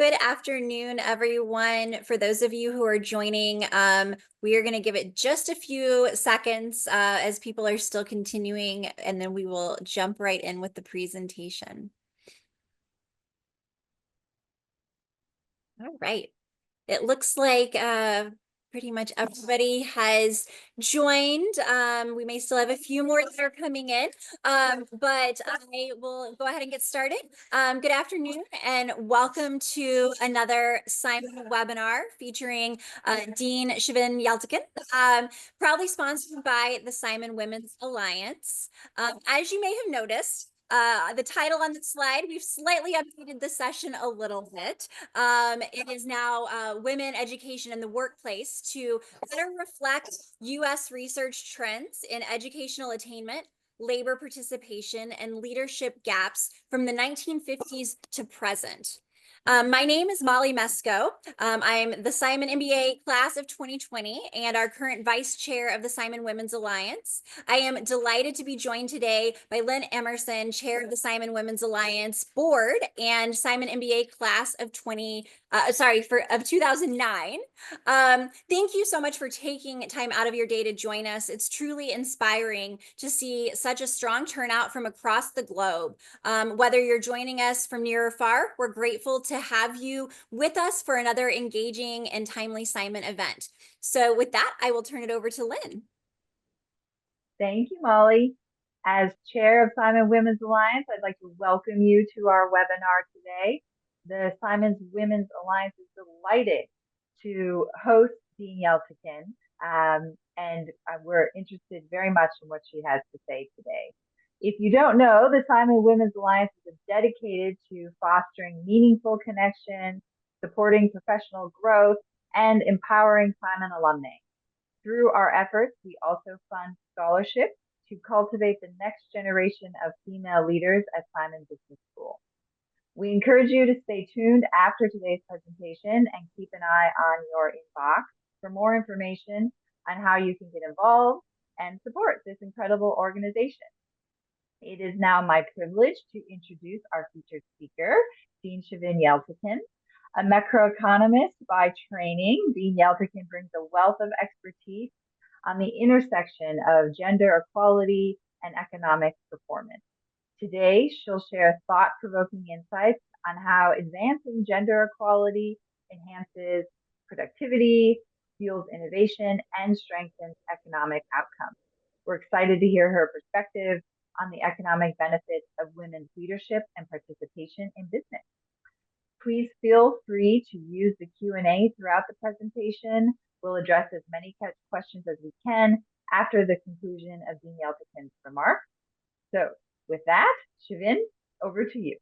Good afternoon, everyone. For those of you who are joining, we are going to give it just a few seconds as people are still continuing, and then we will jump right in with the presentation. All right. It looks like pretty much everybody has joined. We may still have a few more that are coming in, but I will go ahead and get started. Good afternoon and welcome to another Simon webinar featuring Dean Sevin Yeltekin, proudly sponsored by the Simon Women's Alliance. As you may have noticed, the title on the slide, we've slightly updated the session a little bit. It is now Women, Education, and the Workplace to better reflect U.S. research trends in educational attainment, labor participation, and leadership gaps from the 1950s to present. My name is Molly Mesko. I'm the Simon MBA class of 2020 and our current vice chair of the Simon Women's Alliance. I am delighted to be joined today by Lynn Emerson, chair of the Simon Women's Alliance board and Simon MBA class of 2009. Thank you so much for taking time out of your day to join us. It's truly inspiring to see such a strong turnout from across the globe. Whether you're joining us from near or far, we're grateful to have you with us for another engaging and timely Simon event. So with that, I will turn it over to Lynn. Thank you, Molly. As chair of Simon Women's Alliance, I'd like to welcome you to our webinar today. The Simon Women's Alliance is delighted to host Dean Yeltekin, and we're interested very much in what she has to say today. If you don't know, the Simon Women's Alliance is dedicated to fostering meaningful connections, supporting professional growth, and empowering Simon alumni. Through our efforts, we also fund scholarships to cultivate the next generation of female leaders at Simon Business School. We encourage you to stay tuned after today's presentation and keep an eye on your inbox for more information on how you can get involved and support this incredible organization. It is now my privilege to introduce our featured speaker, Dean Sevin Yeltekin. A macroeconomist by training, Dean Yeltekin brings a wealth of expertise on the intersection of gender equality and economic performance. Today, she'll share thought-provoking insights on how advancing gender equality enhances productivity, fuels innovation, and strengthens economic outcomes. We're excited to hear her perspective on the economic benefits of women's leadership and participation in business. Please feel free to use the Q&A throughout the presentation. We'll address as many questions as we can after the conclusion of Dean Yeltekin's remarks. So with that, Sevin, over to you.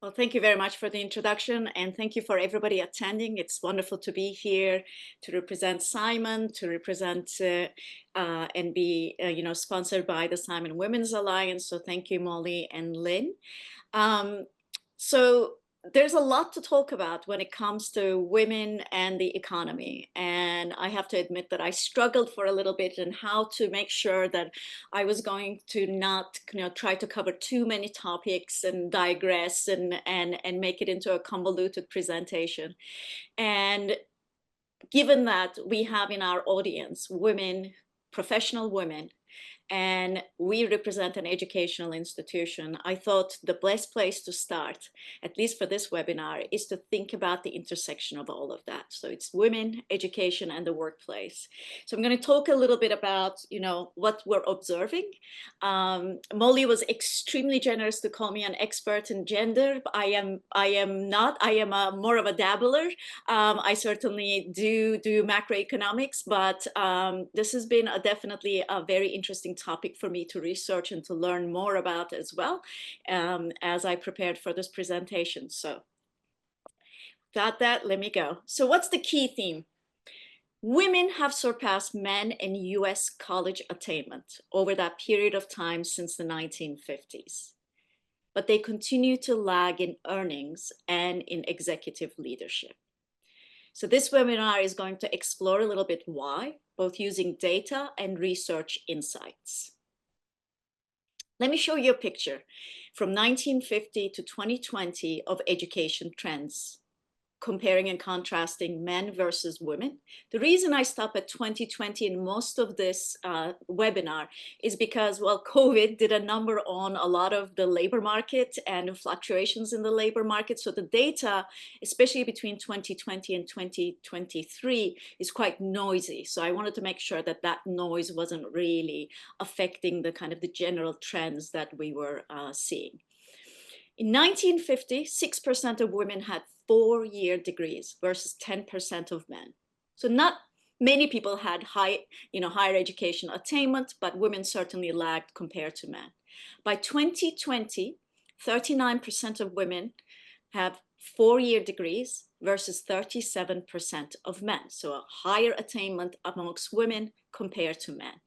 Well, thank you very much for the introduction, and thank you for everybody attending. It's wonderful to be here to represent Simon, to represent and be sponsored by the Simon Women's Alliance. So thank you, Molly and Lynn. So there's a lot to talk about when it comes to women and the economy. And I have to admit that I struggled for a little bit in how to make sure that I was going to not try to cover too many topics and digress and make it into a convoluted presentation. And given that we have in our audience women, professional women, and we represent an educational institution, I thought the best place to start, at least for this webinar, is to think about the intersection of all of that. So it's women, education, and the workplace. So I'm going to talk a little bit about, what we're observing. Molly was extremely generous to call me an expert in gender. I am not. I am more of a dabbler. I certainly do macroeconomics, but this has been definitely a very interesting topic for me to research and to learn more about as well as I prepared for this presentation. So got that, let me go. So what's the key theme? Women have surpassed men in US college attainment over that period of time since the 1950s, but they continue to lag in earnings and in executive leadership. So this webinar is going to explore a little bit why, both using data and research insights. Let me show you a picture from 1950 to 2020 of education trends, comparing and contrasting men versus women. The reason I stop at 2020 in most of this webinar is because, well, COVID did a number on a lot of the labor market and fluctuations in the labor market. So the data, especially between 2020 and 2023, is quite noisy. So I wanted to make sure that that noise wasn't really affecting the kind of the general trends that we were seeing. In 1950, 6% of women had 4-year degrees versus 10% of men. So not many people had higher education attainment, but women certainly lagged compared to men. By 2020, 39% of women have 4-year degrees versus 37% of men. So a higher attainment amongst women compared to men.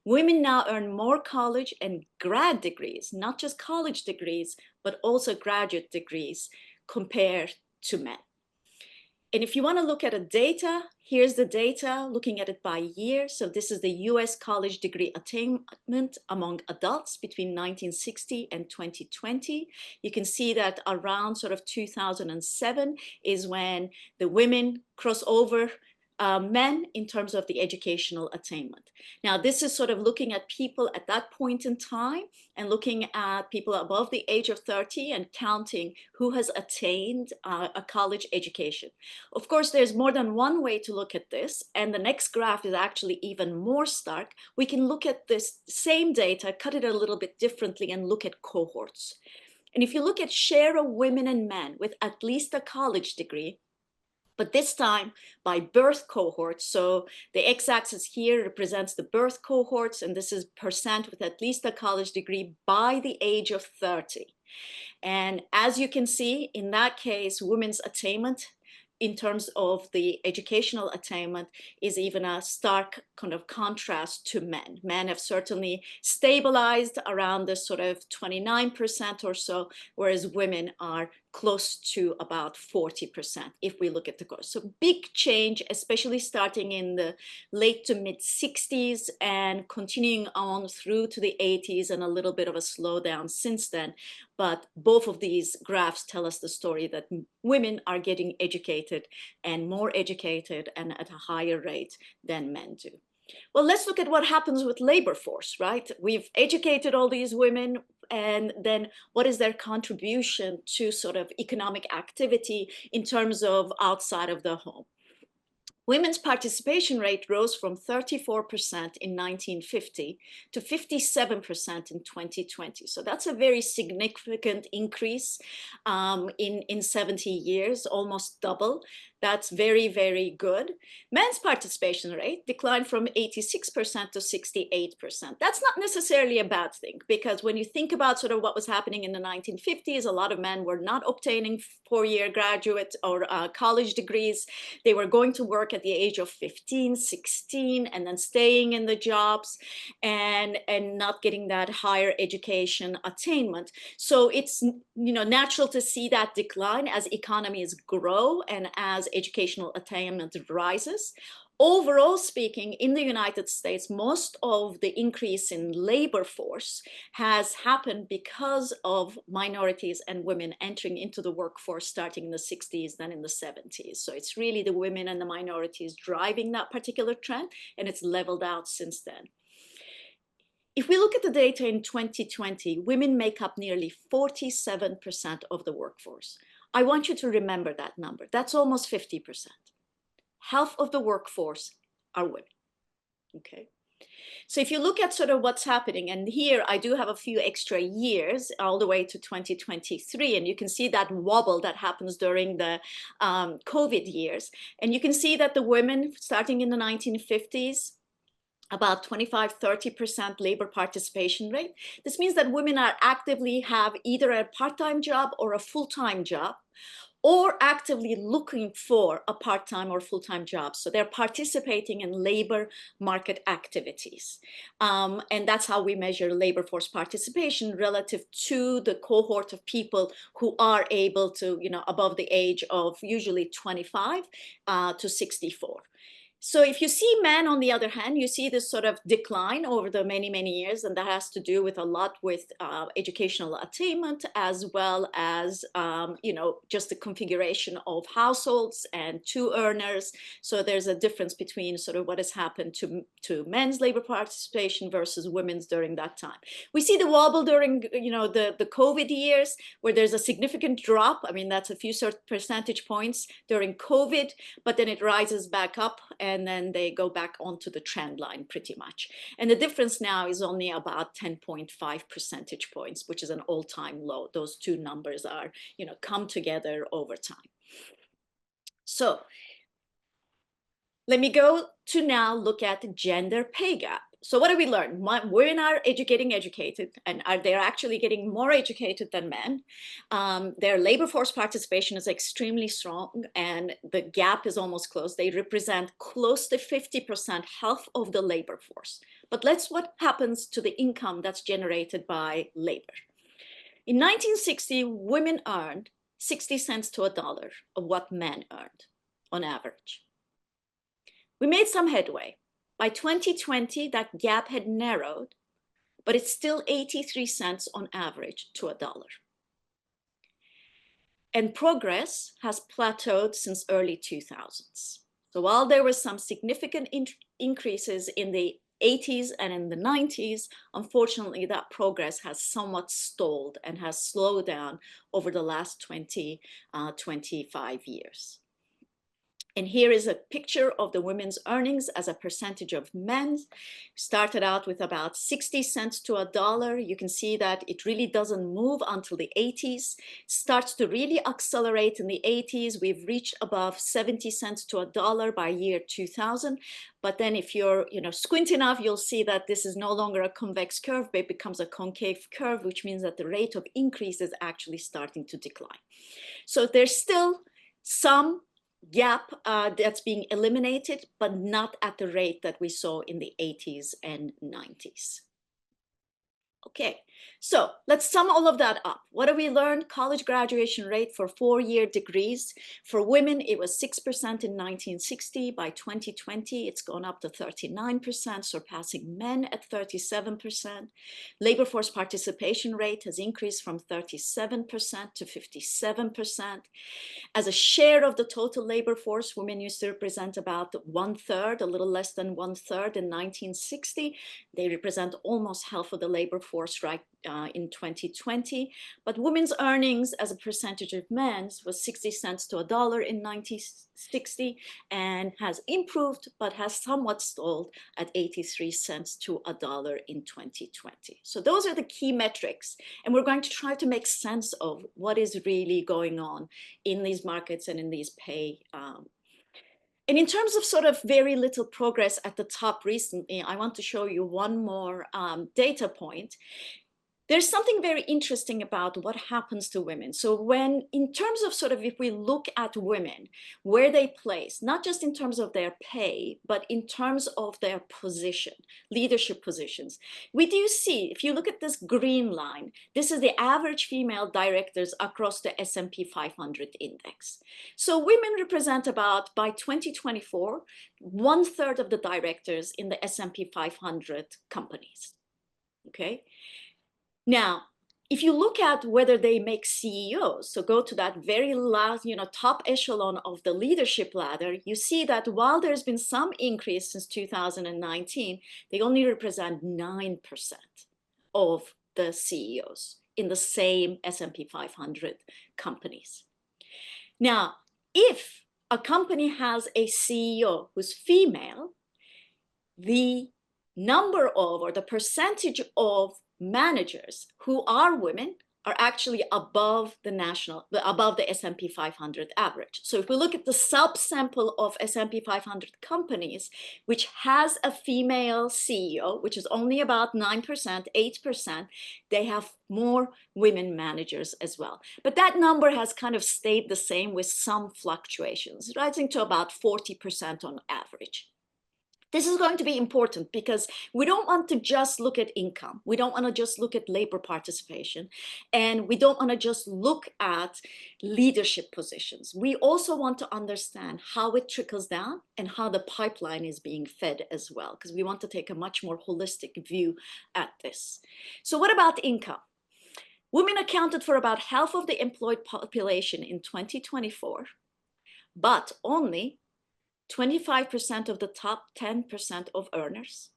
Women now earn more college and grad degrees, not just college degrees, but also graduate degrees compared to men. And if you want to look at the data, here's the data looking at it by year. So this is the US college degree attainment among adults between 1960 and 2020. You can see that around sort of 2007 is when the women cross over men in terms of the educational attainment. Now, this is sort of looking at people at that point in time and looking at people above the age of 30 and counting who has attained a college education. Of course, there's more than one way to look at this, and the next graph is actually even more stark. We can look at this same data, cut it a little bit differently, and look at cohorts. And if you look at share of women and men with at least a college degree, but this time by birth cohorts. So the x-axis here represents the birth cohorts, and this is percent with at least a college degree by the age of 30. And as you can see, in that case, women's attainment in terms of the educational attainment is even a stark kind of contrast to men. Men have certainly stabilized around this sort of 29% or so, whereas women are close to about 40% if we look at the course. So big change, especially starting in the late to mid 60s and continuing on through to the 80s, and a little bit of a slowdown since then. But both of these graphs tell us the story that women are getting educated and more educated and at a higher rate than men do. Well, let's look at what happens with labor force, right? We've educated all these women, and then what is their contribution to sort of economic activity in terms of outside of the home? Women's participation rate rose from 34% in 1950 to 57% in 2020. So that's a very significant increase in 70 years, almost double. That's very, very good. Men's participation rate declined from 86% to 68%. That's not necessarily a bad thing, because when you think about sort of what was happening in the 1950s, a lot of men were not obtaining 4-year graduate or college degrees. They were going to work at the age of 15, 16, and then staying in the jobs and not getting that higher education attainment. So it's natural to see that decline as economies grow and as educational attainment rises. Overall speaking, in the United States, most of the increase in labor force has happened because of minorities and women entering into the workforce starting in the 60s, then in the 70s. So it's really the women and the minorities driving that particular trend, and it's leveled out since then. If we look at the data in 2020, women make up nearly 47% of the workforce. I want you to remember that number. That's almost 50%. Half of the workforce are women, okay? So if you look at sort of what's happening, and here I do have a few extra years all the way to 2023, and you can see that wobble that happens during the COVID years. And you can see that the women starting in the 1950s, about 25–30% labor participation rate. This means that women are actively have either a part-time job or a full-time job, or actively looking for a part-time or full-time job. So they're participating in labor market activities. And that's how we measure labor force participation relative to the cohort of people who are able to, above the age of usually 25 to 64. So if you see men, on the other hand, you see this sort of decline over the many, many years, and that has to do with a lot with educational attainment, as well as, just the configuration of households and two earners. So there's a difference between sort of what has happened to men's labor participation versus women's during that time. We see the wobble during, the COVID years, where there's a significant drop. I mean, that's a few percentage points during COVID, but then it rises back up, and then they go back onto the trend line pretty much. And the difference now is only about 10.5 percentage points, which is an all-time low. Those two numbers are, come together over time. So let me go to now look at the gender pay gap. So what do we learn? Women are getting educated, and they're actually getting more educated than men. Their labor force participation is extremely strong, and the gap is almost closed. They represent close to 50%, half of the labor force. But what happens to the income that's generated by labor? In 1960, women earned 60 cents to $1 of what men earned on average. We made some headway. By 2020, that gap had narrowed, but it's still 83 cents on average to $1. And progress has plateaued since early 2000s. So while there were some significant increases in the 80s and in the 90s, unfortunately, that progress has somewhat stalled and has slowed down over the last 25 years. And here is a picture of the women's earnings as a percentage of men's. Started out with about 60 cents to $1. You can see that it really doesn't move until the 80s. Starts to really accelerate in the 80s. We've reached above 70 cents to $1 by year 2000. But then if you're squint enough, you'll see that this is no longer a convex curve, but it becomes a concave curve, which means that the rate of increase is actually starting to decline. So there's still some gap that's being eliminated, but not at the rate that we saw in the 80s and 90s. Okay, so let's sum all of that up. What do we learn? College graduation rate for 4-year degrees. For women, it was 6% in 1960. By 2020, it's gone up to 39%, surpassing men at 37%. Labor force participation rate has increased from 37% to 57%. As a share of the total labor force, women used to represent about 1/3, a little less than 1/3 in 1960. They represent almost half of the labor force right in 2020. But women's earnings as a percentage of men's was 60 cents to $1 in 1960 and has improved, but has somewhat stalled at 83 cents to $1 in 2020. So those are the key metrics. And we're going to try to make sense of what is really going on in these markets and in these pay. And in terms of sort of very little progress at the top recently, I want to show you one more data point. There's something very interesting about what happens to women. So when, in terms of sort of, if we look at women, where they place, not just in terms of their pay, but in terms of their position, leadership positions, we do see, if you look at this green line, this is the average female directors across the S&P 500 index. So women represent about, by 2024, 1/3 of the directors in the S&P 500 companies, okay? Now, if you look at whether they make CEOs, so go to that very last, top echelon of the leadership ladder, you see that while there's been some increase since 2019, they only represent 9% of the CEOs in the same S&P 500 companies. Now, if a company has a CEO who's female, the number of, or the percentage of managers who are women are actually above the S&P 500 average. So if we look at the subsample of S&P 500 companies, which has a female CEO, which is only about 9%, 8%, they have more women managers as well. But that number has kind of stayed the same with some fluctuations, rising to about 40% on average. This is going to be important because we don't want to just look at income. We don't want to just look at labor participation. And we don't want to just look at leadership positions. We also want to understand how it trickles down and how the pipeline is being fed as well, because we want to take a much more holistic view at this. So what about income? Women accounted for about half of the employed population in 2024, but only 25% of the top 10% of earners,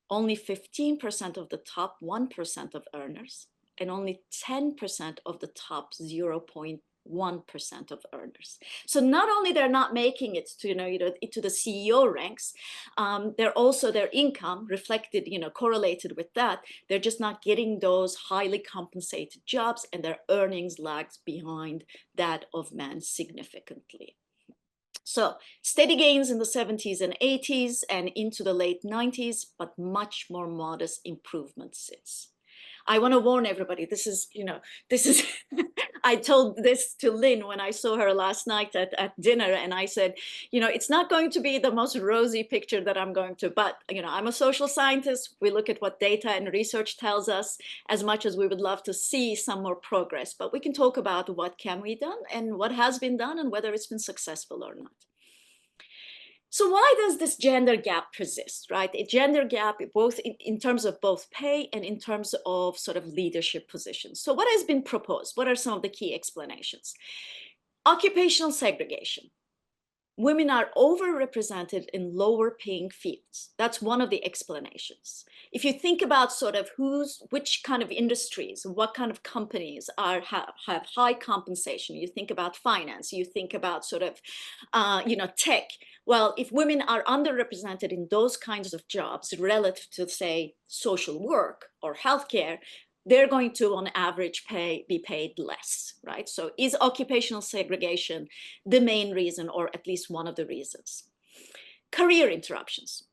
only 15% of the top 1% of earners, and only 10% of the top 0.1% of earners. So not only they're not making it to, into the CEO ranks, they're also their income reflected, correlated with that. They're just not getting those highly compensated jobs, and their earnings lags behind that of men significantly. So steady gains in the 70s and 80s and into the late 90s, but much more modest improvement since. I want to warn everybody, this is, I told this to Lynn when I saw her last night at dinner, and I said, it's not going to be the most rosy picture that I'm going to, but, I'm a social scientist. We look at what data and research tells us, as much as we would love to see some more progress, but we can talk about what can be done and what has been done and whether it's been successful or not. So why does this gender gap persist, right? A gender gap, both in terms of both pay and in terms of sort of leadership positions. So what has been proposed? What are some of the key explanations? Occupational segregation. Women are overrepresented in lower paying fields. That's one of the explanations. If you think about sort of which kind of industries, what kind of companies have high compensation, you think about finance, you think about sort of, tech. Well, if women are underrepresented in those kinds of jobs relative to, say, social work or healthcare, they're going to, on average, be paid less, right? So is occupational segregation the main reason, or at least one of the reasons? Career interruptions.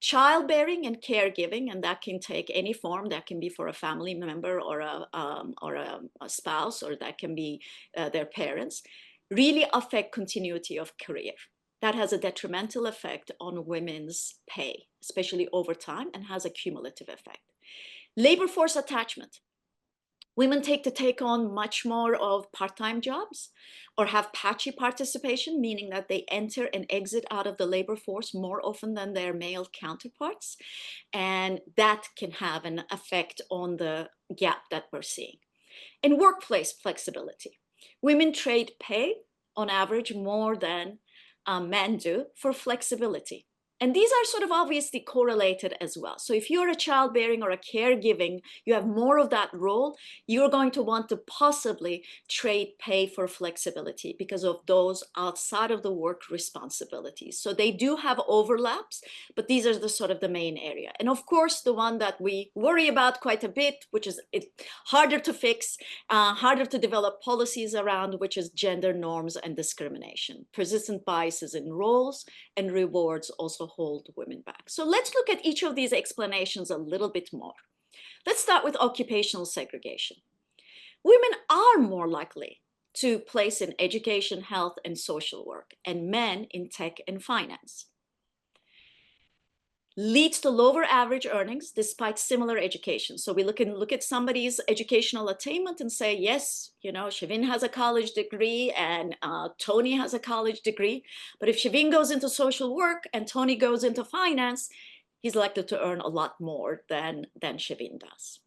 Childbearing and caregiving, and that can take any form. That can be for a family member or a spouse, or that can be their parents, really affect continuity of career. That has a detrimental effect on women's pay, especially over time, and has a cumulative effect. Labor force attachment. Women take on much more of part-time jobs or have patchy participation, meaning that they enter and exit out of the labor force more often than their male counterparts. And that can have an effect on the gap that we're seeing. And workplace flexibility. Women trade pay on average more than men do for flexibility. And these are sort of obviously correlated as well. So if you're a childbearing or a caregiving, you have more of that role, you're going to want to possibly trade pay for flexibility because of those outside of the work responsibilities. So they do have overlaps, but these are the sort of the main area. And of course, the one that we worry about quite a bit, which is harder to fix, harder to develop policies around, which is gender norms and discrimination. Persistent biases in roles and rewards also hold women back. So let's look at each of these explanations a little bit more. Let's start with occupational segregation. Women are more likely to place in education, health, and social work, and men in tech and finance. Leads to lower average earnings despite similar education. So we can look at somebody's educational attainment and say, yes, Sevin has a college degree and Tony has a college degree. But if Sevin goes into social work and Tony goes into finance, he's likely to earn a lot more than Sevin does.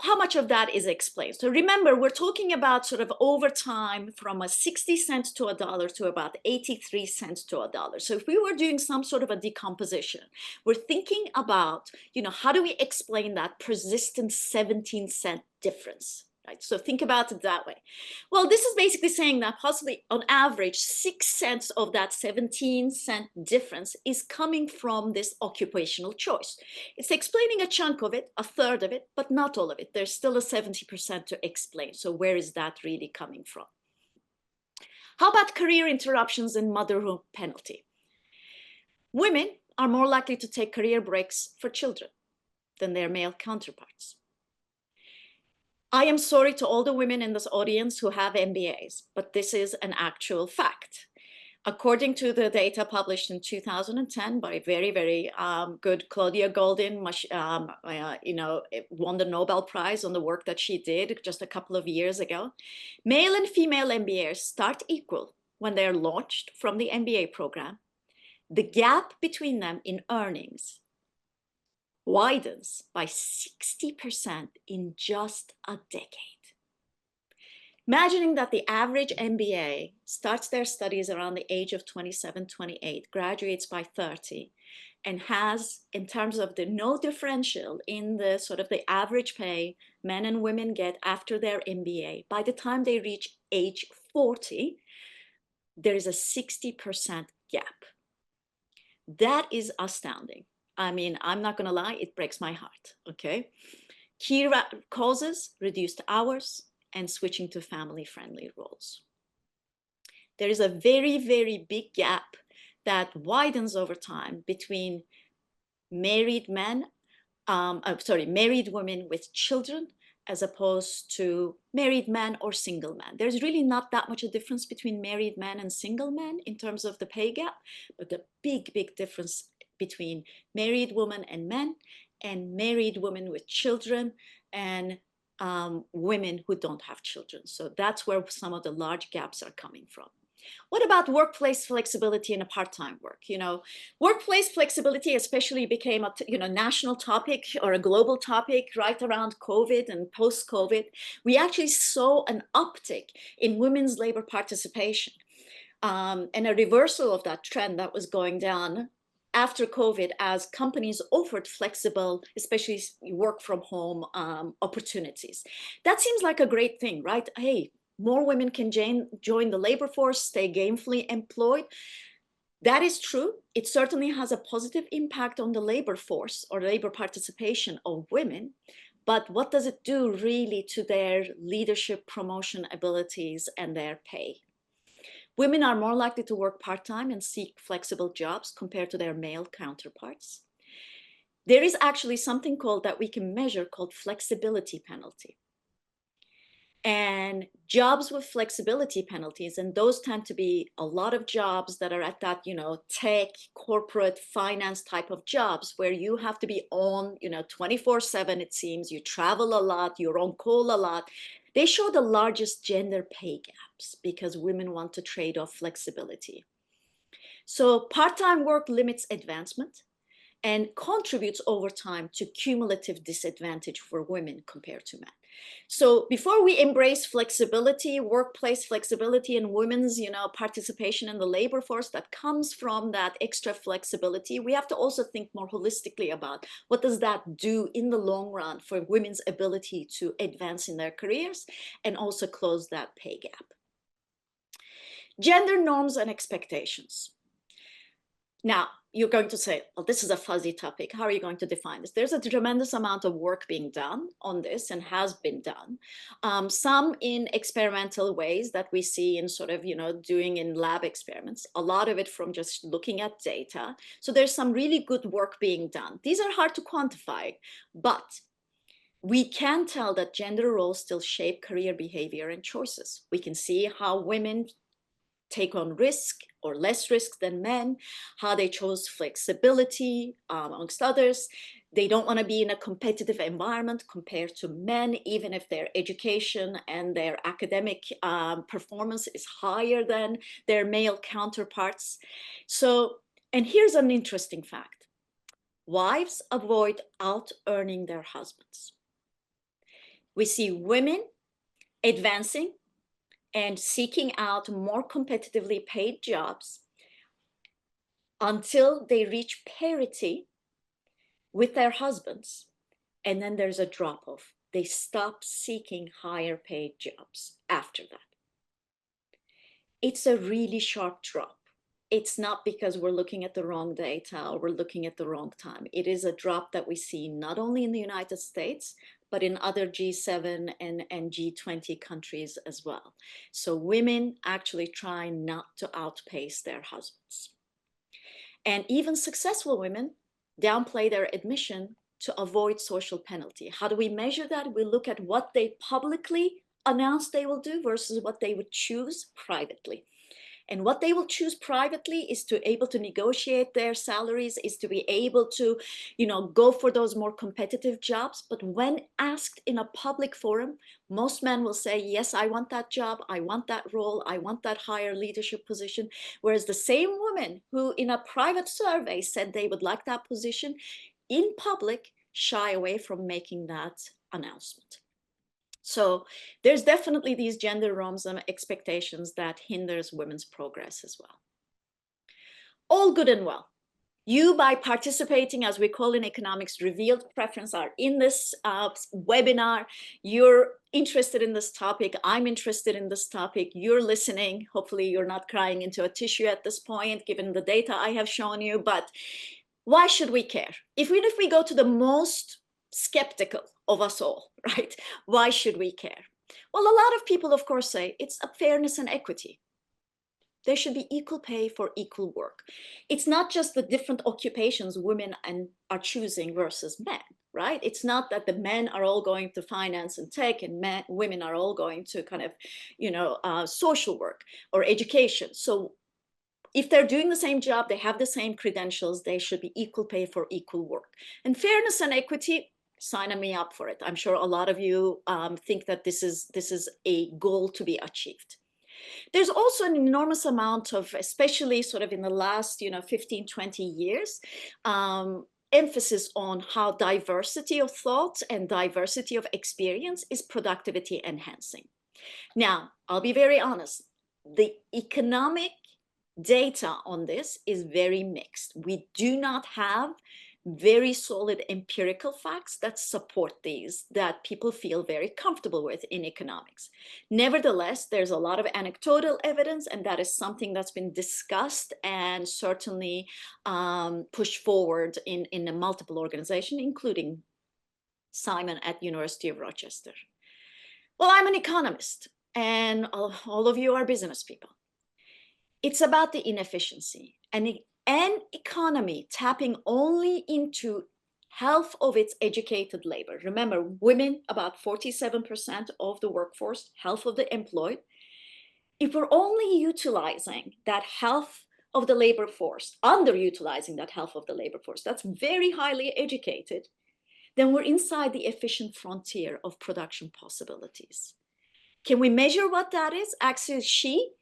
How much of that is explained? So remember, we're talking about sort of over time from a 60 cents to $1 to about 83 cents to $1. So if we were doing some sort of a decomposition, we're thinking about, how do we explain that persistent 17-cent difference? Right? So think about it that way. Well, this is basically saying that possibly on average, 6 cents of that 17-cent difference is coming from this occupational choice. It's explaining a chunk of it, a third of it, but not all of it. There's still a 70% to explain. So where is that really coming from? How about career interruptions and motherhood penalty? Women are more likely to take career breaks for children than their male counterparts. I am sorry to all the women in this audience who have MBAs, but this is an actual fact. According to the data published in 2010 by very, very good Claudia Goldin, won the Nobel Prize on the work that she did just a couple of years ago. Male and female MBAs start equal when they're launched from the MBA program. The gap between them in earnings widens by 60% in just a decade. Imagining that the average MBA starts their studies around the age of 27, 28, graduates by 30, and has, in terms of the no differential in the sort of the average pay men and women get after their MBA, by the time they reach age 40, there is a 60% gap. That is astounding. I mean, I'm not going to lie, it breaks my heart, okay? Key causes: reduced hours and switching to family-friendly roles. There is a very, very big gap that widens over time between married men, married women with children, as opposed to married men or single men. There's really not that much a difference between married men and single men in terms of the pay gap, but the big, big difference between married women and men, and married women with children, and women who don't have children. So that's where some of the large gaps are coming from. What about workplace flexibility in a part-time work? Workplace flexibility especially became a national topic or a global topic right around COVID and post-COVID. We actually saw an uptick in women's labor participation and a reversal of that trend that was going down after COVID as companies offered flexible, especially work from home opportunities. That seems like a great thing, right? Hey, more women can join the labor force, stay gainfully employed. That is true. It certainly has a positive impact on the labor force or labor participation of women. But what does it do really to their leadership promotion abilities and their pay? Women are more likely to work part-time and seek flexible jobs compared to their male counterparts. There is actually something that we can measure called flexibility penalty. And jobs with flexibility penalties, and those tend to be a lot of jobs that are at that, tech, corporate, finance type of jobs where you have to be on, 24/7, it seems, you travel a lot, you're on call a lot. They show the largest gender pay gaps because women want to trade off flexibility. So part-time work limits advancement and contributes over time to cumulative disadvantage for women compared to men. So before we embrace flexibility, workplace flexibility, and women's, participation in the labor force that comes from that extra flexibility, we have to also think more holistically about what does that do in the long run for women's ability to advance in their careers and also close that pay gap. Gender norms and expectations. Now, you're going to say, well, this is a fuzzy topic. How are you going to define this? There's a tremendous amount of work being done on this and has been done. Some in experimental ways that we see in sort of, doing in lab experiments, a lot of it from just looking at data. So there's some really good work being done. These are hard to quantify, but we can tell that gender roles still shape career behavior and choices. We can see how women take on risk or less risk than men, how they chose flexibility, amongst others. They don't want to be in a competitive environment compared to men, even if their education and their academic performance is higher than their male counterparts. So, and here's an interesting fact. Wives avoid out-earning their husbands. We see women advancing and seeking out more competitively paid jobs until they reach parity with their husbands. And then there's a drop off. They stop seeking higher paid jobs after that. It's a really sharp drop. It's not because we're looking at the wrong data or we're looking at the wrong time. It is a drop that we see not only in the United States, but in other G7 and G20 countries as well. So women actually try not to outpace their husbands. And even successful women downplay their admission to avoid social penalty. How do we measure that? We look at what they publicly announce they will do versus what they would choose privately. And what they will choose privately is to able to negotiate their salaries, is to be able to, go for those more competitive jobs. But when asked in a public forum, most men will say, yes, I want that job, I want that role, I want that higher leadership position. Whereas the same woman who in a private survey said they would like that position, in public, shy away from making that announcement. So there's definitely these gender norms and expectations that hinders women's progress as well. All good and well. You, by participating, as we call in economics, revealed preference, are in this webinar. You're interested in this topic. I'm interested in this topic. You're listening. Hopefully you're not crying into a tissue at this point, given the data I have shown you. But why should we care? Even if we go to the most skeptical of us all, right? Why should we care? Well, a lot of people, of course, say it's a fairness and equity. There should be equal pay for equal work. It's not just the different occupations women are choosing versus men, right? It's not that the men are all going to finance and tech and women are all going to kind of, social work or education. So if they're doing the same job, they have the same credentials, they should be equal pay for equal work. And fairness and equity, sign me up for it. I'm sure a lot of you think that this is a goal to be achieved. There's also an enormous amount of, especially sort of in the last 15, 20 years, emphasis on how diversity of thought and diversity of experience is productivity enhancing. Now, I'll be very honest, the economic data on this is very mixed. We do not have very solid empirical facts that support these, that people feel very comfortable with in economics. Nevertheless, there's a lot of anecdotal evidence, and that is something that's been discussed and certainly pushed forward in a multiple organization, including Simon at University of Rochester. Well, I'm an economist, and all of you are business people. It's about the inefficiency, and an economy tapping only into half of its educated labor. Remember, women, about 47% of the workforce, half of the employed. If we're only utilizing that half of the labor force, underutilizing that half of the labor force, that's very highly educated, then we're inside the efficient frontier of production possibilities. Can we measure what that is? Actually, she,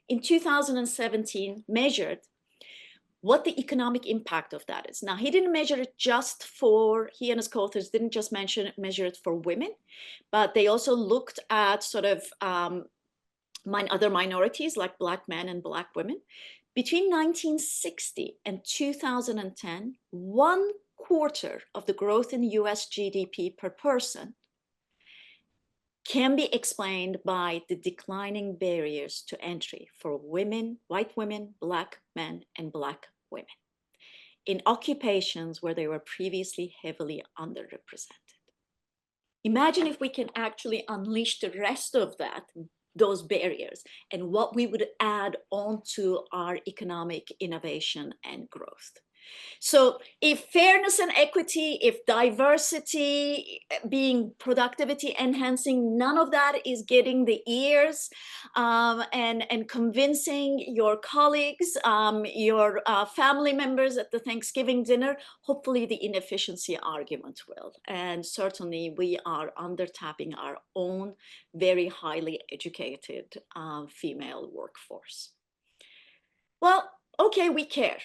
in 2017, measured what the economic impact of that is. Now, he didn't measure it just for, he and his co-authors didn't just measure it for women, but they also looked at sort of other minorities like Black men and Black women. Between 1960 and 2010, 1/4 of the growth in US GDP per person can be explained by the declining barriers to entry for women, white women, Black men, and Black women in occupations where they were previously heavily underrepresented. Imagine if we can actually unleash the rest of those barriers, and what we would add on to our economic innovation and growth. So if fairness and equity, if diversity being productivity enhancing, none of that is getting the ears and convincing your colleagues, your family members at the Thanksgiving dinner, hopefully the inefficiency argument will. And certainly we are undertapping our own very highly educated female workforce. Well, okay, we care.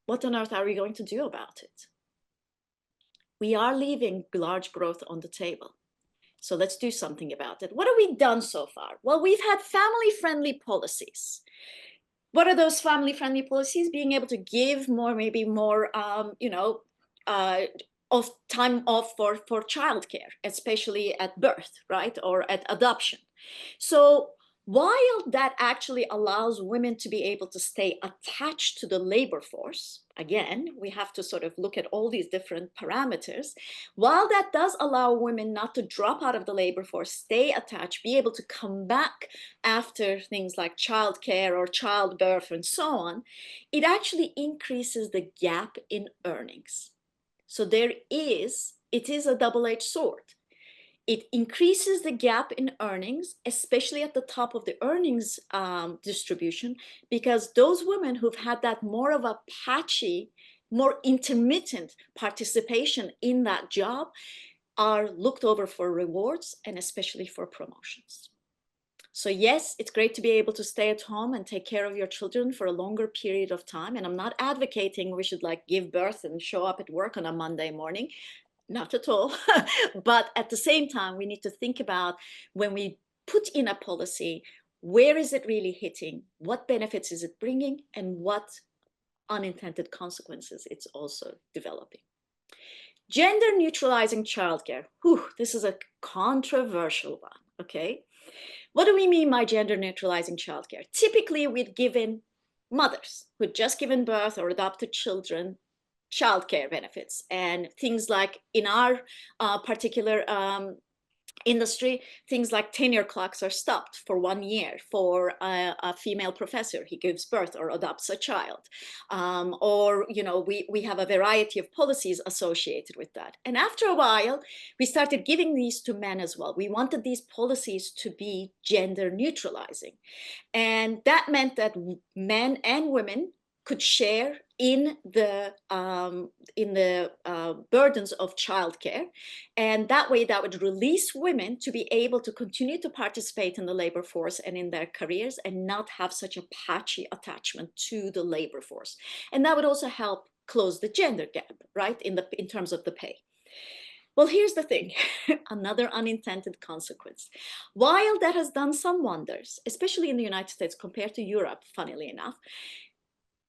What on earth are we going to do about it? We are leaving large growth on the table. So let's do something about it. What have we done so far? Well, we've had family-friendly policies. What are those family-friendly policies? Being able to give maybe more, of time off for childcare, especially at birth, right? Or at adoption. So while that actually allows women to be able to stay attached to the labor force, again, we have to sort of look at all these different parameters. While that does allow women not to drop out of the labor force, stay attached, be able to come back after things like childcare or childbirth and so on, it actually increases the gap in earnings. So it is a double-edged sword. It increases the gap in earnings, especially at the top of the earnings distribution, because those women who've had that more of a patchy, more intermittent participation in that job are looked over for rewards and especially for promotions. So yes, it's great to be able to stay at home and take care of your children for a longer period of time. And I'm not advocating we should like give birth and show up at work on a Monday morning. Not at all. But at the same time, we need to think about when we put in a policy, where is it really hitting? What benefits is it bringing? And what unintended consequences it's also developing. Gender neutralizing childcare. Whew, this is a controversial one, okay? What do we mean by gender neutralizing childcare? Typically, we've given mothers who'd just given birth or adopted children childcare benefits, and things like in our particular industry, things like tenure clocks are stopped for 1 year for a female professor. He gives birth or adopts a child. Or, you know, we have a variety of policies associated with that. And after a while, we started giving these to men as well. We wanted these policies to be gender neutralizing. And that meant that men and women could share in the burdens of childcare, and that way that would release women to be able to continue to participate in the labor force and in their careers and not have such a patchy attachment to the labor force. And that would also help close the gender gap, right, in terms of the pay. Well, here's the thing, another unintended consequence. While that has done some wonders, especially in the United States compared to Europe, funnily enough,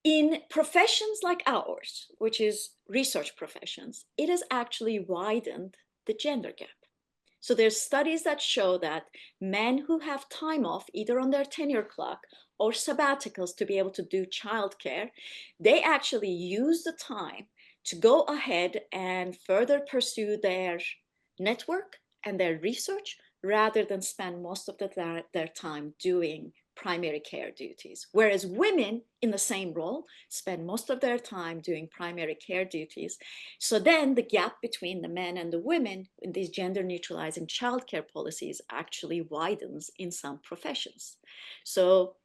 in professions like ours, which is research professions, it has actually widened the gender gap. So there's studies that show that men who have time off, either on their tenure clock or sabbaticals to be able to do childcare, they actually use the time to go ahead and further pursue their network and their research rather than spend most of their time doing primary care duties. Whereas women in the same role spend most of their time doing primary care duties. So then the gap between the men and the women in these gender neutralizing childcare policies actually widens in some professions. So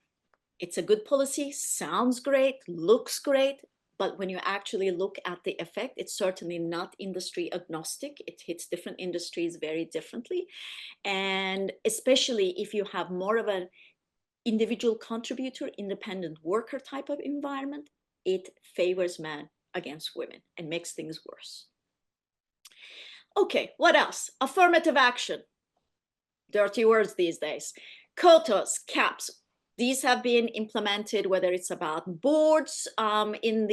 it's a good policy, sounds great, looks great, but when you actually look at the effect, it's certainly not industry agnostic. It hits different industries very differently. And especially if you have more of an individual contributor, independent worker type of environment, it favors men against women and makes things worse. Okay, what else? Affirmative action. Dirty words these days. Quotas, caps. These have been implemented, whether it's about boards in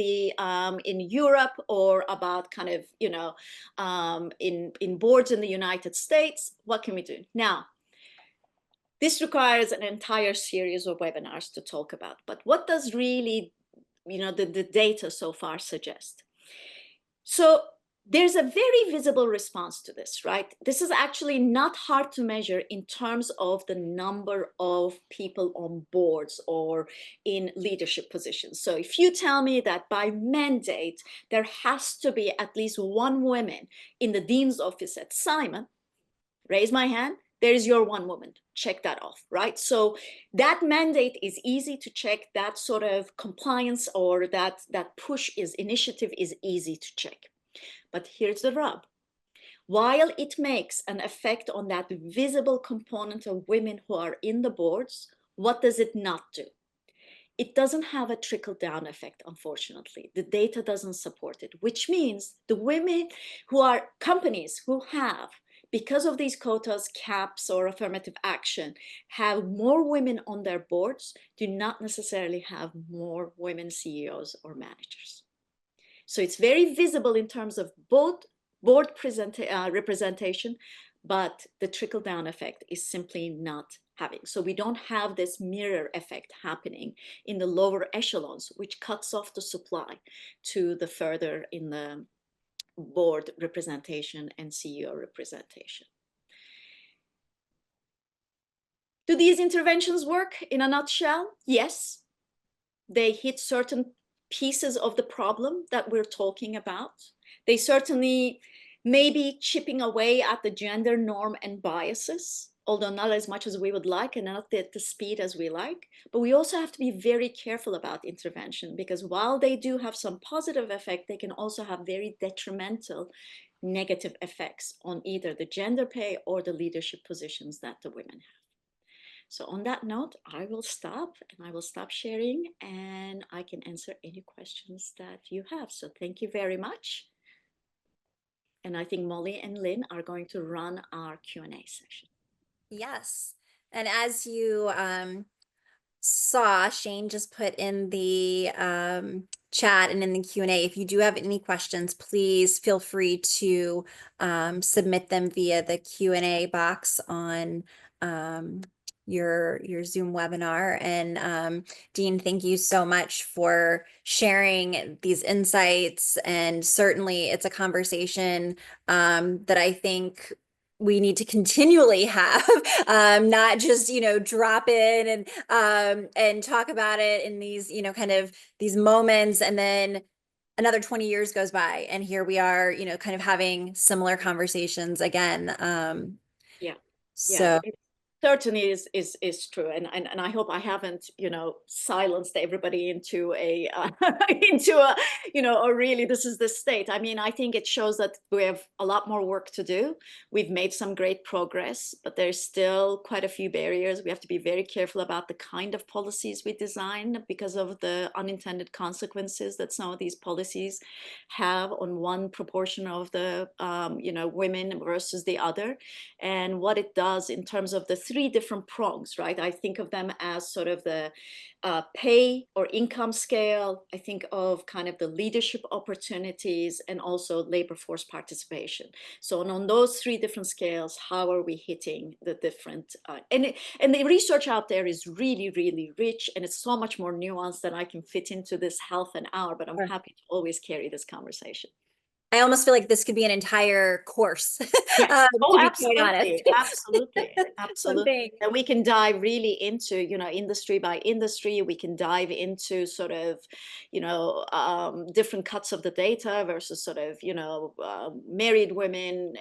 Europe or about kind of, you know, in boards in the United States. What can we do? Now, this requires an entire series of webinars to talk about, but what does really, you know, the data so far suggest? So there's a very visible response to this, right? This is actually not hard to measure in terms of the number of people on boards or in leadership positions. So if you tell me that by mandate, there has to be at least one woman in the dean's office at Simon, raise my hand. There's your one woman. Check that off, right? So that mandate is easy to check. That sort of compliance or that push initiative is easy to check. But here's the rub. While it makes an effect on that visible component of women who are in the boards, what does it not do? It doesn't have a trickle-down effect, unfortunately. The data doesn't support it, which means the women who are companies who have, because of these quotas, caps, or affirmative action, have more women on their boards, do not necessarily have more women CEOs or managers. So it's very visible in terms of both board representation, but the trickle-down effect is simply not having. So we don't have this mirror effect happening in the lower echelons, which cuts off the supply to the further in the board representation and CEO representation. Do these interventions work in a nutshell? Yes, they hit certain pieces of the problem that we're talking about. They certainly maybe chipping away at the gender norm and biases, although not as much as we would like and not at the speed as we like. But we also have to be very careful about intervention, because while they do have some positive effect, they can also have very detrimental negative effects on either the gender pay or the leadership positions that the women have. So on that note, I will stop and I will stop sharing, and I can answer any questions that you have. So thank you very much. And I think Molly and Lynn are going to run our Q&A session. Yes. And as you saw, Shane just put in the chat and in the Q&A, if you do have any questions, please feel free to submit them via the Q&A box on your Zoom webinar. And Dean, thank you so much for sharing these insights. And certainly it's a conversation that I think we need to continually have, not just, drop in and talk about it in these, kind of these moments, and then another 20 years goes by and here we are, kind of having similar conversations again. Yeah, yeah, So it certainly is true, and I hope I haven't, silenced everybody into a into a, or really this is the state. I mean, I think it shows that we have a lot more work to do. We've made some great progress, but there's still quite a few barriers. We have to be very careful about the kind of policies we design, because of the unintended consequences that some of these policies have on one proportion of the women versus the other, and what it does in terms of the three different prongs, right? I think of them as sort of the pay or income scale. I think of kind of the leadership opportunities and also labor force participation. So on those three different scales, how are we hitting the different, and the research out there is really, really rich, and it's so much more nuanced than I can fit into this half an hour, but I'm happy to always carry this conversation. I almost feel like this could be an entire course, Yes. Oh, to be quite honest. absolutely. Absolutely. Absolutely. And we can dive really into, industry by industry. We can dive into sort of, different cuts of the data versus sort of, married women,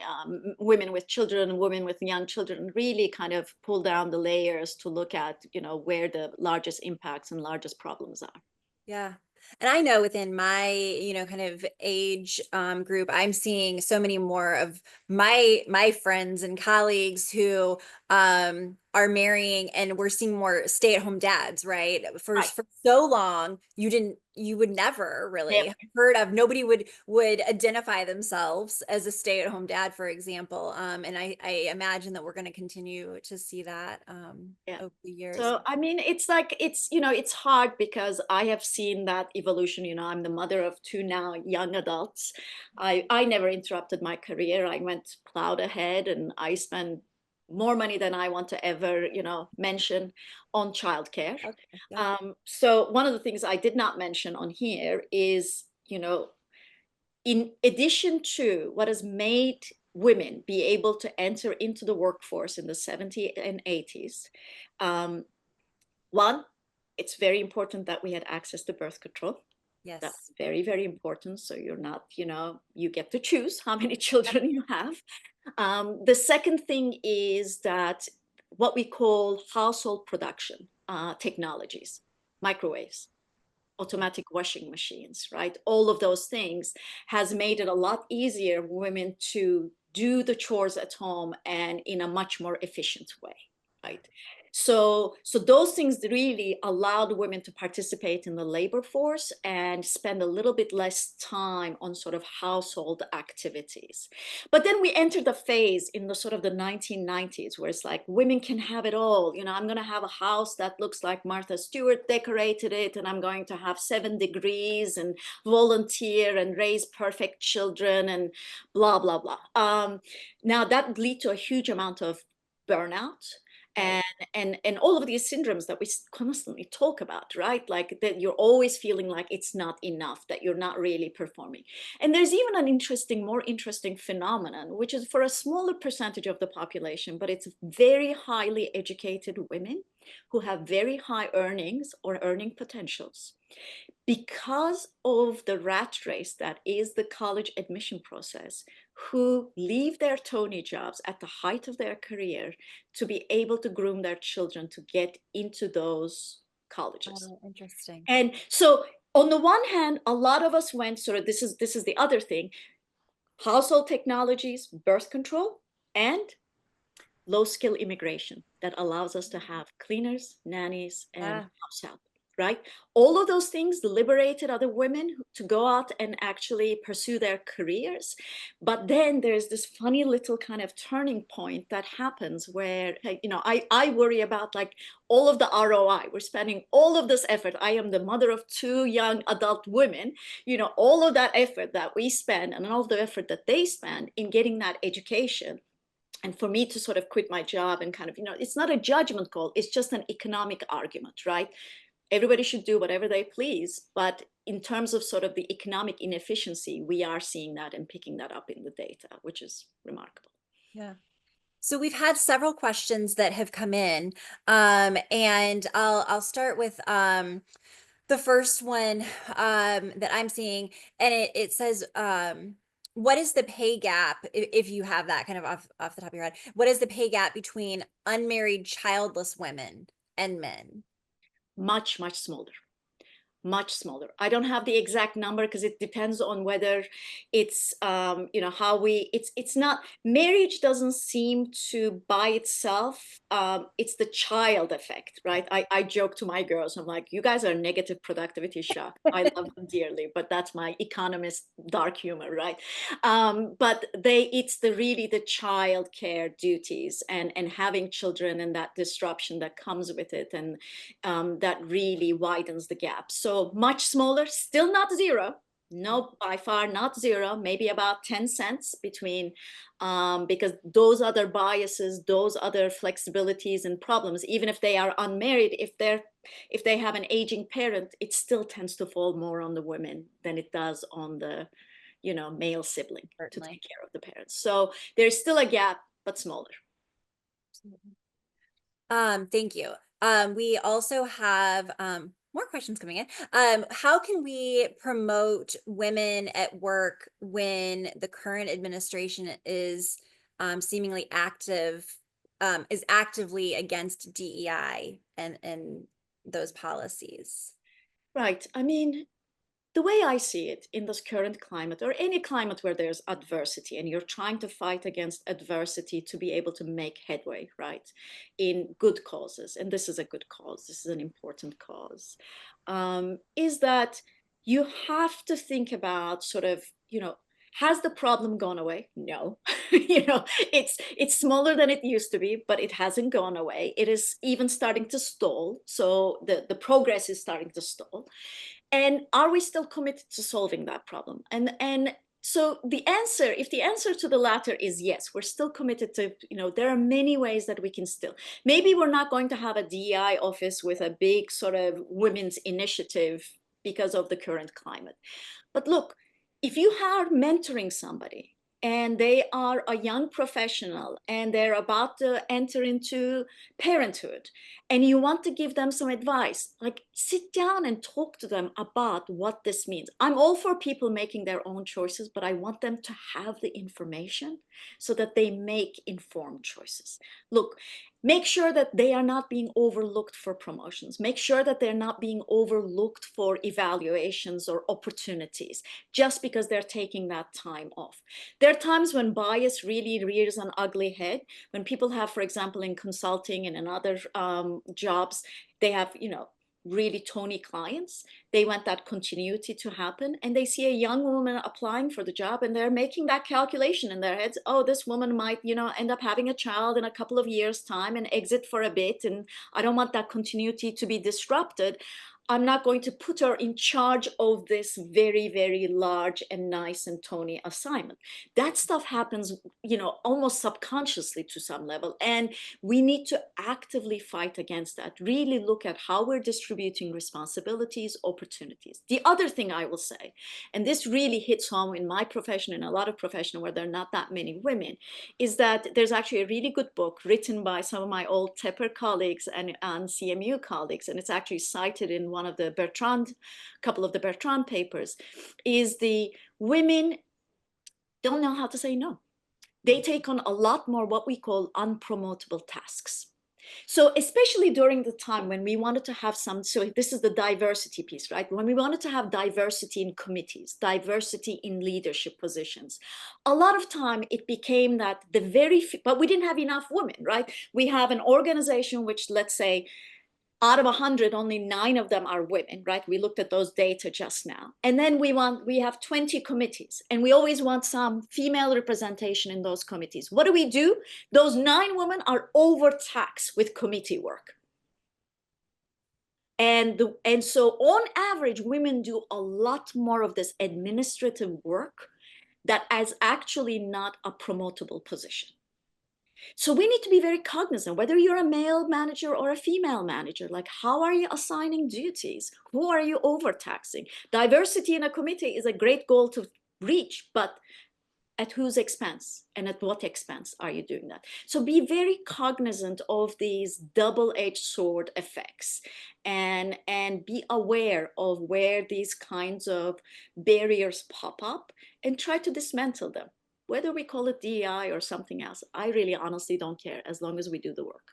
women with children, women with young children, really kind of pull down the layers to look at, where the largest impacts and largest problems are. Yeah. And I know within my, kind of age group, I'm seeing so many more of my friends and colleagues who are marrying, and we're seeing more stay-at-home dads, right? For Right. for so long, you would never really Never. have heard of, nobody would identify themselves as a stay-at-home dad, for example. And I imagine that we're going to continue to see that Yeah. over the years. So, I mean, it's like, it's hard because I have seen that evolution. I'm the mother of two now young adults. I never interrupted my career. I went plowed ahead, and I spent more money than I want to ever, mention on childcare. Okay. Yeah. So one of the things I did not mention on here is, in addition to what has made women be able to enter into the workforce in the 70s and 80s, one, it's very important that we had access to birth control. Yes. That's very, very important. So you're not, you get to choose how many children you have. The second thing is that what we call household production technologies, microwaves, automatic washing machines, right? All of those things has made it a lot easier for women to do the chores at home and in a much more efficient way, right? So those things really allowed women to participate in the labor force and spend a little bit less time on sort of household activities. But then we entered a phase in the sort of the 1990s where it's like women can have it all. I'm going to have a house that looks like Martha Stewart decorated it, and I'm going to have 7 degrees and volunteer and raise perfect children and blah, blah, blah. Now that lead to a huge amount of burnout. Right. And all of these syndromes that we constantly talk about, right? Like that you're always feeling like it's not enough, that you're not really performing. And there's even an more interesting phenomenon, which is for a smaller percentage of the population, but it's very highly educated women who have very high earnings or earning potentials, because of the rat race that is the college admission process, who leave their Tony jobs at the height of their career to be able to groom their children to get into those colleges. Oh, interesting. And so on the one hand, a lot of us went sort of, this is the other thing, household technologies, birth control, and low skill immigration that allows us to have cleaners, nannies, and Yeah. house help, right? All of those things liberated other women to go out and actually pursue their careers. But then there's this funny little kind of turning point that happens where, I worry about like all of the ROI. We're spending all of this effort. I am the mother of 2 young adult women, all of that effort that we spend and all of the effort that they spend in getting that education, and for me to sort of quit my job and kind of, it's not a judgment call, it's just an economic argument, right? Everybody should do whatever they please, but in terms of sort of the economic inefficiency, we are seeing that and picking that up in the data, which is remarkable. Yeah. So we've had several questions that have come in, and I'll start with the first one that I'm seeing, and it says, what is the pay gap, if you have that kind of off the top of your head? What is the pay gap between unmarried childless women and men? Much, much smaller. Much smaller. I don't have the exact number because it depends on whether it's how we it's not, marriage doesn't seem to by itself, it's the child effect, right? I joke to my girls, I'm like, you guys are negative productivity shock. I love them dearly, but that's my economist dark humor, right? But it's the really the child care duties and having children and that disruption that comes with it, and that really widens the gap. So much smaller, still not zero. No, by far not zero, maybe about 10 cents between, because those other biases, those other flexibilities and problems, even if they are unmarried, if they have an aging parent, it still tends to fall more on the women than it does on the, male sibling to Certainly. take care of the parents. So there's still a gap, but smaller. Thank you. We also have more questions coming in. How can we promote women at work when the current administration is seemingly is actively against DEI and those policies? Right. I mean, the way I see it in this current climate, or any climate where there's adversity and you're trying to fight against adversity to be able to make headway, right, in good causes, and this is a good cause, this is an important cause, is that you have to think about sort of, has the problem gone away? No. It's smaller than it used to be, but it hasn't gone away. It is even starting to stall. So the progress is starting to stall. And are we still committed to solving that problem? And so the answer, if the answer to the latter is yes, we're still committed to, there are many ways that we can still, maybe we're not going to have a DEI office with a big sort of women's initiative because of the current climate. But look, if you are mentoring somebody and they are a young professional and they're about to enter into parenthood, and you want to give them some advice, like sit down and talk to them about what this means. I'm all for people making their own choices, but I want them to have the information so that they make informed choices. Look, make sure that they are not being overlooked for promotions. Make sure that they're not being overlooked for evaluations or opportunities just because they're taking that time off. There are times when bias really rears an ugly head. When people have, for example, in consulting and in other jobs, they have, really Tony clients. They want that continuity to happen. And they see a young woman applying for the job and they're making that calculation in their heads. Oh, this woman might, end up having a child in a couple of years' time and exit for a bit. And I don't want that continuity to be disrupted. I'm not going to put her in charge of this very, very large and nice and Tony assignment. That stuff happens, almost subconsciously to some level. And we need to actively fight against that, really look at how we're distributing responsibilities, opportunities. The other thing I will say, and this really hits home in my profession and a lot of profession where there are not that many women, is that there's actually a really good book written by some of my old Tepper colleagues and CMU colleagues, and it's actually cited in one of the couple of the Bertrand papers, is the women don't know how to say no. They take on a lot more what we call unpromotable tasks. So especially during the time when we wanted to have so this is the diversity piece, right? When we wanted to have diversity in committees, diversity in leadership positions, a lot of time it became that but we didn't have enough women, right? We have an organization which, let's say, out of 100, only 9 of them are women, right? We looked at those data just now. And then we have 20 committees, and we always want some female representation in those committees. What do? Those 9 women are overtaxed with committee work. And so on average, women do a lot more of this administrative work that is actually not a promotable position. So we need to be very cognizant, whether you're a male manager or a female manager, like how are you assigning duties? Who are you overtaxing? Diversity in a committee is a great goal to reach, but at whose expense and at what expense are you doing that? So be very cognizant of these double-edged sword effects and be aware of where these kinds of barriers pop up and try to dismantle them. Whether we call it DEI or something else, I really honestly don't care as long as we do the work.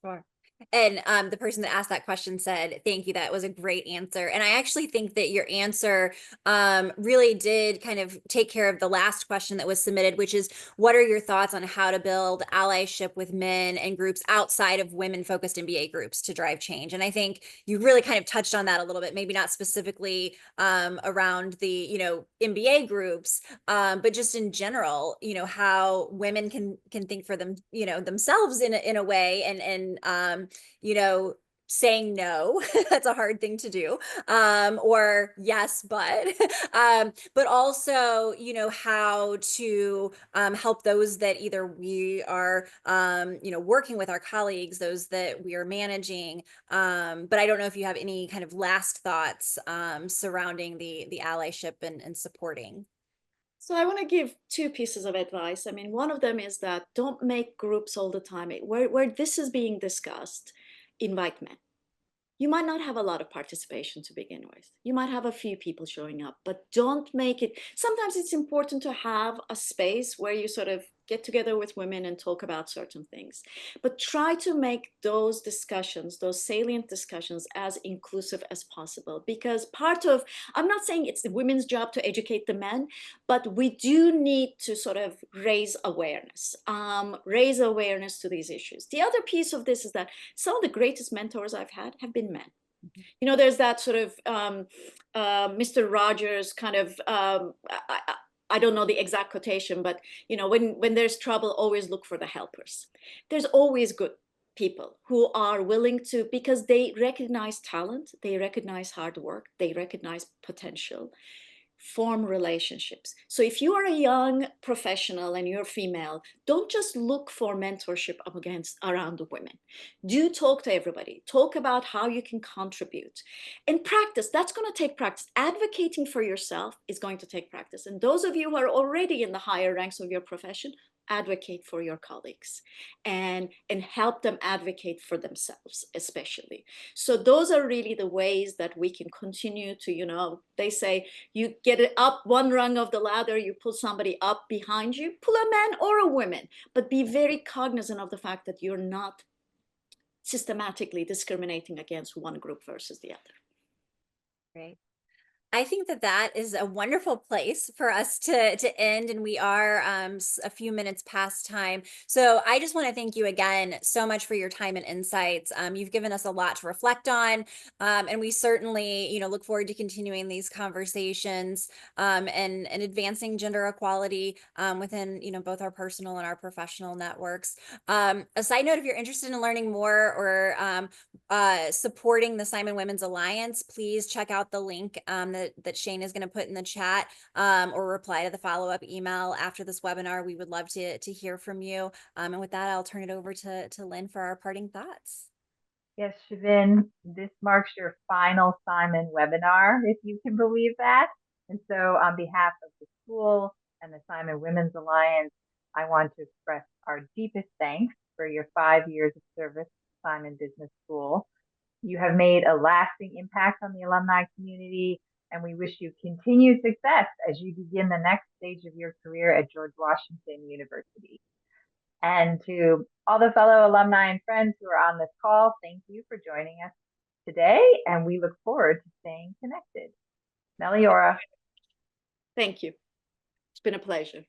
Sure. And the person that asked that question said, thank you, that was a great answer. And I actually think that your answer really did kind of take care of the last question that was submitted, which is, what are your thoughts on how to build allyship with men and groups outside of women-focused MBA groups to drive change? And I think you really kind of touched on that a little bit, maybe not specifically around the, MBA groups, but just in general, how women can think for them, themselves in a way, and saying no. That's a hard thing to do, or yes but also how to help those that either we are working with, our colleagues, those that we are managing, but I don't know if you have any kind of last thoughts surrounding the allyship and supporting. So I want to give 2 pieces of advice. I mean, one of them is that don't make groups all the time. Where this is being discussed, invite men. You might not have a lot of participation to begin with. You might have a few people showing up, but don't make it. Sometimes it's important to have a space where you sort of get together with women and talk about certain things. But try to make those discussions, those salient discussions, as inclusive as possible. Because I'm not saying it's the women's job to educate the men, but we do need to sort of raise awareness to these issues. The other piece of this is that some of the greatest mentors I've had have been men. There's that sort of Mr. Rogers kind of, I don't know the exact quotation, but when there's trouble, always look for the helpers. There's always good people who are willing to, because they recognize talent, they recognize hard work, they recognize potential, form relationships. So if you are a young professional and you're female, don't just look for mentorship around the women. Do talk to everybody. Talk about how you can contribute and practice. That's going to take practice. Advocating for yourself is going to take practice. And those of you who are already in the higher ranks of your profession, advocate for your colleagues and help them advocate for themselves, especially. So those are really the ways that we can continue to, they say you get it up one rung of the ladder, you pull somebody up behind you, pull a man or a woman, but be very cognizant of the fact that you're not systematically discriminating against one group versus the other. Great. I think that that is a wonderful place for us to end, and we are a few minutes past time. So I just want to thank you again so much for your time and insights. You've given us a lot to reflect on, and we certainly, look forward to continuing these conversations and advancing gender equality within, both our personal and our professional networks. A side note: if you're interested in learning more or supporting the Simon Women's Alliance, please check out the link that Shane is going to put in the chat, or reply to the follow-up email after this webinar. We would love to hear from you. And with that, I'll turn it over to Lynn for our parting thoughts. Yes, Sevin, this marks your final Simon webinar, if you can believe that. And so on behalf of the school and the Simon Women's Alliance, I want to express our deepest thanks for your 5 years of service to Simon Business School. You have made a lasting impact on the alumni community, and we wish you continued success as you begin the next stage of your career at George Washington University. And to all the fellow alumni and friends who are on this call, thank you for joining us today, and we look forward to staying connected. Meliora. Thank you. It's been a pleasure.